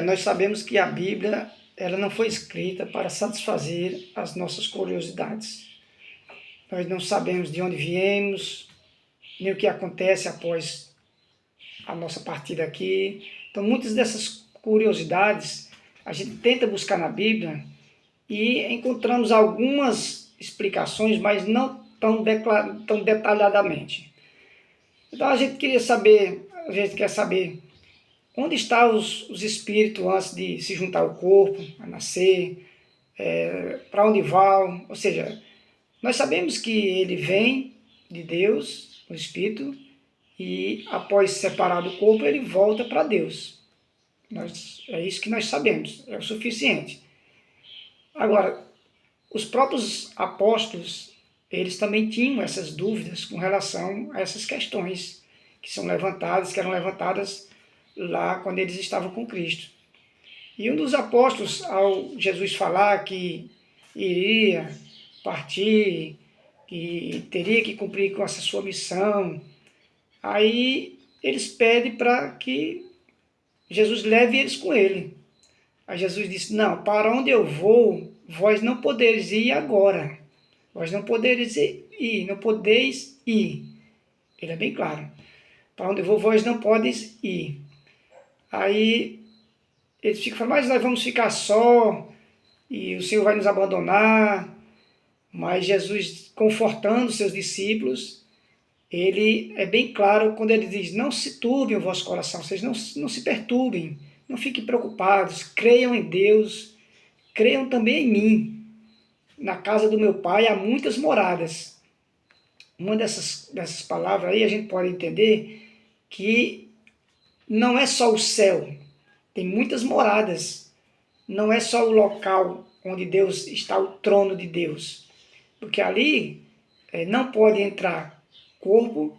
Nós sabemos que a Bíblia ela não foi escrita para satisfazer as nossas curiosidades. Nós não sabemos de onde viemos, nem o que acontece após a nossa partida aqui. Então, muitas dessas curiosidades a gente tenta buscar na Bíblia e encontramos algumas explicações, mas não tão detalhadamente. Então, a gente quer saber onde estão os espíritos antes de se juntar ao corpo, a nascer, para onde vão, ou seja, nós sabemos que ele vem de Deus, o espírito, e após separar do corpo ele volta para Deus. É isso que nós sabemos, é o suficiente. Agora, os próprios apóstolos, eles também tinham essas dúvidas com relação a essas questões que eram levantadas lá quando eles estavam com Cristo. E um dos apóstolos, ao Jesus falar que iria partir, que teria que cumprir com essa sua missão, aí eles pedem para que Jesus leve eles com ele. Aí Jesus disse, não, para onde eu vou, vós não podeis ir agora. Vós não podeis ir, não podeis ir. Ele é bem claro. Para onde eu vou, vós não podeis ir. Aí eles ficam falando, mas nós vamos ficar só, e o Senhor vai nos abandonar. Mas Jesus, confortando seus discípulos, ele é bem claro quando ele diz, não se turbem o vosso coração, vocês não se perturbem, não fiquem preocupados, creiam em Deus, creiam também em mim. Na casa do meu pai há muitas moradas. Uma dessas palavras aí a gente pode entender que não é só o céu, tem muitas moradas. Não é só o local onde Deus está, o trono de Deus. Porque ali não pode entrar corpo,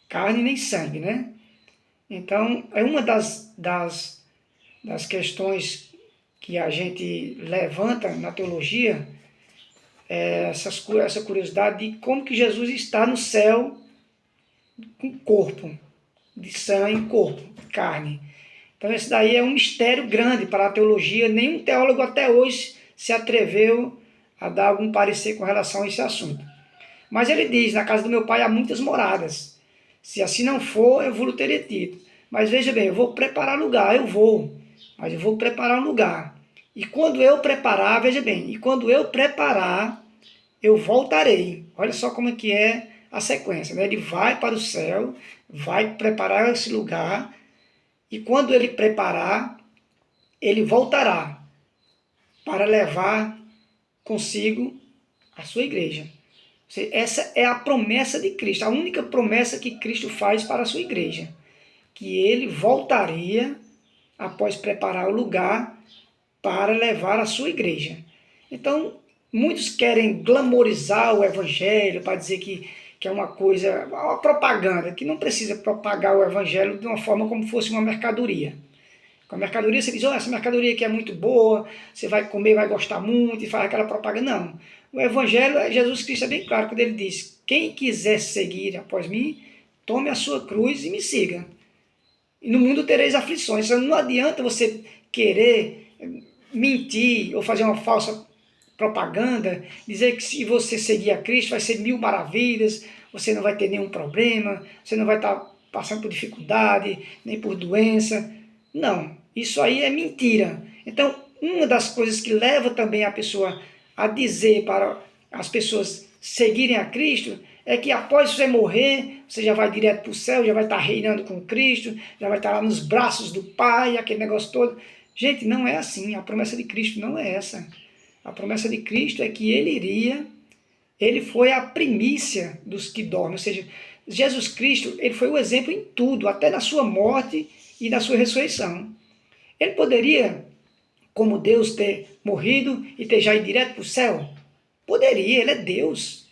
carne nem sangue, né? Então, é uma das questões que a gente levanta na teologia, essa curiosidade de como que Jesus está no céu com corpo, de sangue, corpo, carne. Então, esse daí é um mistério grande para a teologia. Nenhum teólogo até hoje se atreveu a dar algum parecer com relação a esse assunto. Mas ele diz, na casa do meu pai há muitas moradas. Se assim não for, eu vou teria dito. Mas veja bem, eu vou preparar lugar, eu vou. Mas eu vou preparar um lugar. E quando eu preparar, veja bem, e quando eu preparar, eu voltarei. Olha só como é que é a sequência, né? Ele vai para o céu, vai preparar esse lugar, e quando ele preparar, ele voltará para levar consigo a sua igreja. Essa é a promessa de Cristo, a única promessa que Cristo faz para a sua igreja, que ele voltaria após preparar o lugar para levar a sua igreja. Então, muitos querem glamorizar o evangelho para dizer que é uma coisa, uma propaganda, que não precisa propagar o evangelho de uma forma como fosse uma mercadoria. Com a mercadoria você diz, essa mercadoria aqui é muito boa, você vai comer, vai gostar muito, e faz aquela propaganda. Não. O Evangelho, Jesus Cristo é bem claro quando ele diz, quem quiser seguir após mim, tome a sua cruz e me siga. E no mundo tereis aflições. Então, não adianta você querer mentir ou fazer uma falsa propaganda, dizer que se você seguir a Cristo vai ser mil maravilhas, você não vai ter nenhum problema, você não vai estar passando por dificuldade, nem por doença. Não, isso aí é mentira. Então, uma das coisas que leva também a pessoa a dizer para as pessoas seguirem a Cristo é que após você morrer, você já vai direto para o céu, já vai estar reinando com Cristo, já vai estar lá nos braços do Pai, aquele negócio todo. Gente, não é assim. A promessa de Cristo não é essa. A promessa de Cristo é que ele foi a primícia dos que dormem. Ou seja, Jesus Cristo, ele foi o exemplo em tudo, até na sua morte e na sua ressurreição. Ele poderia, como Deus, ter morrido e ter já ido direto para o céu? Poderia, ele é Deus.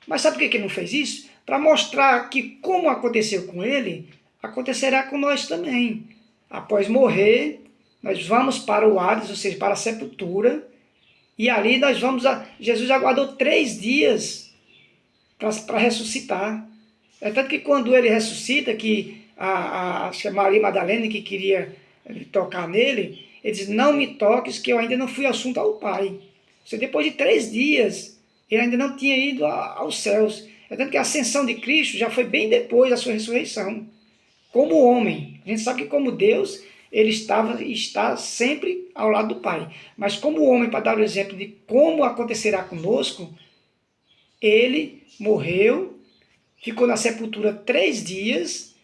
Mas sabe por que ele não fez isso? Para mostrar que, como aconteceu com ele, acontecerá com nós também. Após morrer, nós vamos para o Hades, ou seja, para a sepultura, e ali nós vamos Jesus aguardou 3 dias para ressuscitar. É tanto que quando ele ressuscita, que acho que é Maria Madalena que queria tocar nele, ele diz, não me toques que eu ainda não fui assunto ao Pai. Você, depois de 3 dias, ele ainda não tinha ido aos céus. É tanto que a ascensão de Cristo já foi bem depois da sua ressurreição. Como homem, a gente sabe que como Deus, ele está sempre ao lado do Pai. Mas como homem, para dar o exemplo de como acontecerá conosco, ele morreu, ficou na sepultura 3 dias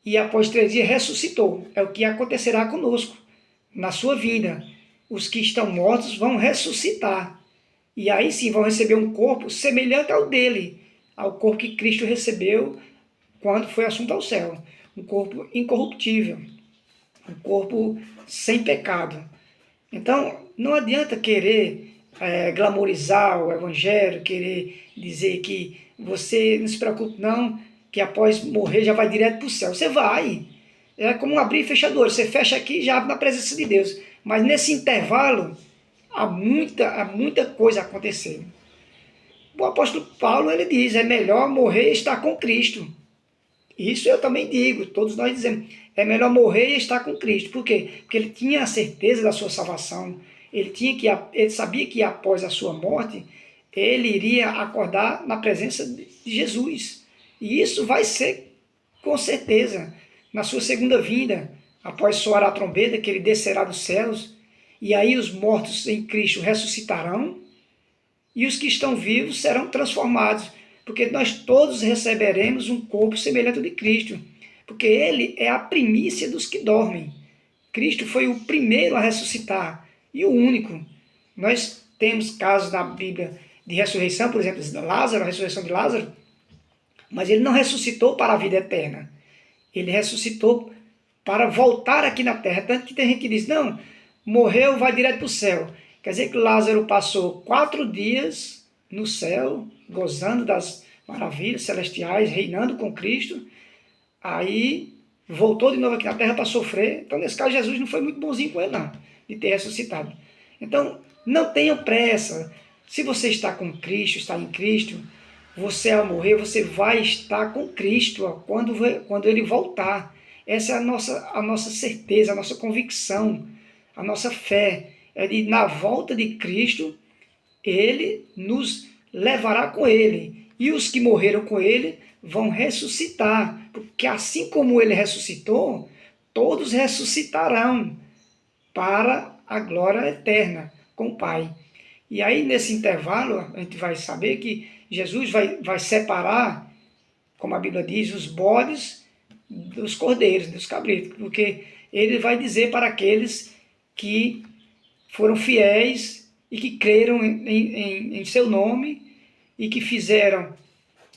e após 3 dias ressuscitou. É o que acontecerá conosco na sua vinda. Os que estão mortos vão ressuscitar. E aí sim vão receber um corpo semelhante ao dele, ao corpo que Cristo recebeu quando foi assunto ao céu. Um corpo incorruptível, um corpo sem pecado. Então, não adianta querer glamorizar o evangelho, querer dizer que você não se preocupe não, que após morrer já vai direto para o céu. Você vai. É como um abrir e fechar do olho. Você fecha aqui e já abre na presença de Deus. Mas nesse intervalo, há muita coisa acontecendo. O apóstolo Paulo, ele diz, é melhor morrer e estar com Cristo. Isso eu também digo, todos nós dizemos, é melhor morrer e estar com Cristo. Por quê? Porque ele tinha a certeza da sua salvação, ele sabia que após a sua morte, ele iria acordar na presença de Jesus. E isso vai ser, com certeza, na sua segunda vinda, após soar a trombeta, que ele descerá dos céus, e aí os mortos em Cristo ressuscitarão, e os que estão vivos serão transformados, porque nós todos receberemos um corpo semelhante ao de Cristo, porque ele é a primícia dos que dormem. Cristo foi o primeiro a ressuscitar e o único. Nós temos casos na Bíblia de ressurreição, por exemplo, Lázaro, a ressurreição de Lázaro, mas ele não ressuscitou para a vida eterna. Ele ressuscitou para voltar aqui na terra. Tanto que tem gente que diz, não, morreu, vai direto para o céu. Quer dizer que Lázaro passou 4 dias no céu, gozando das maravilhas celestiais, reinando com Cristo, aí voltou de novo aqui na terra para sofrer. Então, nesse caso, Jesus não foi muito bonzinho com ele, não, de ter ressuscitado. Então, não tenham pressa. Se você está com Cristo, está em Cristo, você ao morrer, você vai estar com Cristo ó, quando ele voltar. Essa é a nossa certeza, a nossa convicção, a nossa fé. É de, na volta de Cristo, ele nos levará com ele. E os que morreram com ele vão ressuscitar. Porque assim como ele ressuscitou, todos ressuscitarão para a glória eterna com o Pai. E aí, nesse intervalo, a gente vai saber que Jesus vai separar, como a Bíblia diz, os bodes dos cordeiros, dos cabritos. Porque ele vai dizer para aqueles que foram fiéis e que creram em seu nome e que fizeram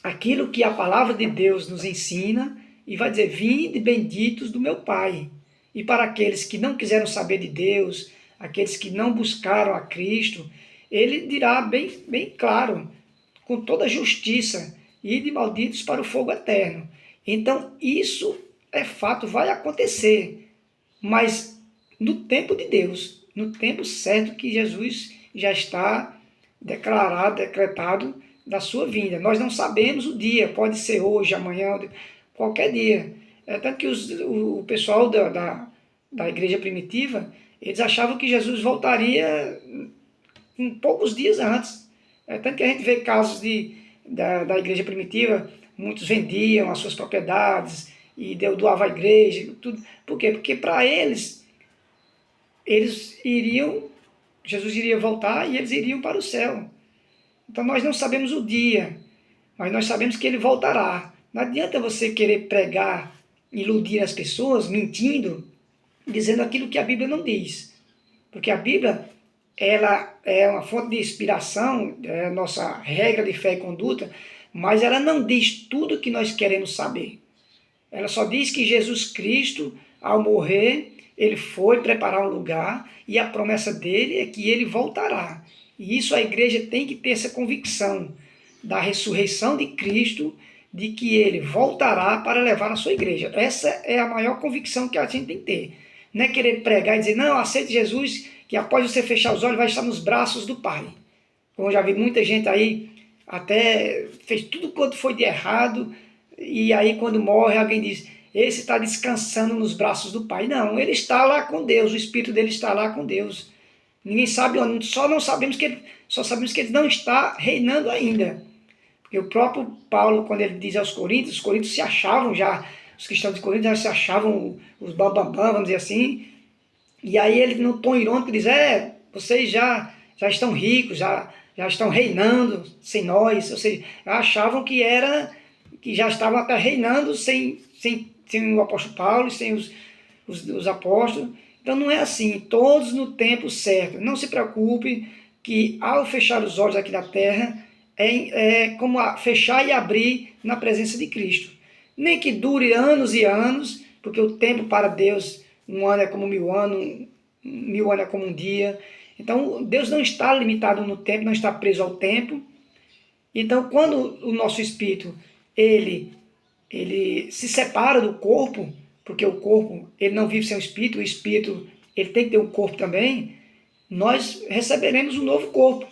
aquilo que a palavra de Deus nos ensina e vai dizer, vinde benditos do meu Pai. E para aqueles que não quiseram saber de Deus, aqueles que não buscaram a Cristo, ele dirá bem claro, com toda justiça, ide malditos para o fogo eterno. Então isso é fato, vai acontecer, mas no tempo de Deus, no tempo certo que Jesus já está declarado, decretado da sua vinda. Nós não sabemos o dia, pode ser hoje, amanhã, qualquer dia. É tanto que o pessoal da igreja primitiva, eles achavam que Jesus voltaria poucos dias antes. É tanto que a gente vê casos da igreja primitiva, muitos vendiam as suas propriedades e doavam à igreja, tudo. Por quê? Porque para eles Jesus iria voltar e eles iriam para o céu. Então nós não sabemos o dia, mas nós sabemos que ele voltará. Não adianta você querer pregar, iludir as pessoas, mentindo, dizendo aquilo que a Bíblia não diz. Porque a Bíblia, ela é uma fonte de inspiração, é a nossa regra de fé e conduta, mas ela não diz tudo o que nós queremos saber. Ela só diz que Jesus Cristo, ao morrer, ele foi preparar um lugar e a promessa dele é que ele voltará. E isso a igreja tem que ter essa convicção da ressurreição de Cristo, de que ele voltará para levar a sua igreja. Essa é a maior convicção que a gente tem que ter. Não é querer pregar e dizer, não, aceite Jesus, que após você fechar os olhos vai estar nos braços do Pai. Como eu já vi muita gente aí, até fez tudo quanto foi de errado, e aí quando morre alguém diz, esse está descansando nos braços do Pai. Não, ele está lá com Deus, o Espírito dele está lá com Deus. Ninguém sabe onde, só sabemos que ele não está reinando ainda. Porque o próprio Paulo, quando ele diz aos Coríntios, os Coríntios se achavam já, os cristãos de Corinto já se achavam os bambambam, vamos dizer assim. E aí ele, no tom irônico, diz, vocês já estão ricos, já estão reinando sem nós. Ou seja, achavam que já estavam até reinando sem o apóstolo Paulo e sem os apóstolos. Então não é assim, todos no tempo certo. Não se preocupe que ao fechar os olhos aqui da terra, é como fechar e abrir na presença de Cristo. Nem que dure anos e anos, porque o tempo para Deus, um ano é como 1000 anos, 1000 anos é como um dia. Então Deus não está limitado no tempo, não está preso ao tempo. Então quando o nosso espírito, ele se separa do corpo, porque o corpo ele não vive sem o espírito ele tem que ter um corpo também, nós receberemos um novo corpo.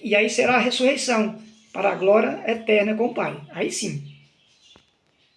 E aí será a ressurreição, para a glória eterna com o Pai. Aí sim.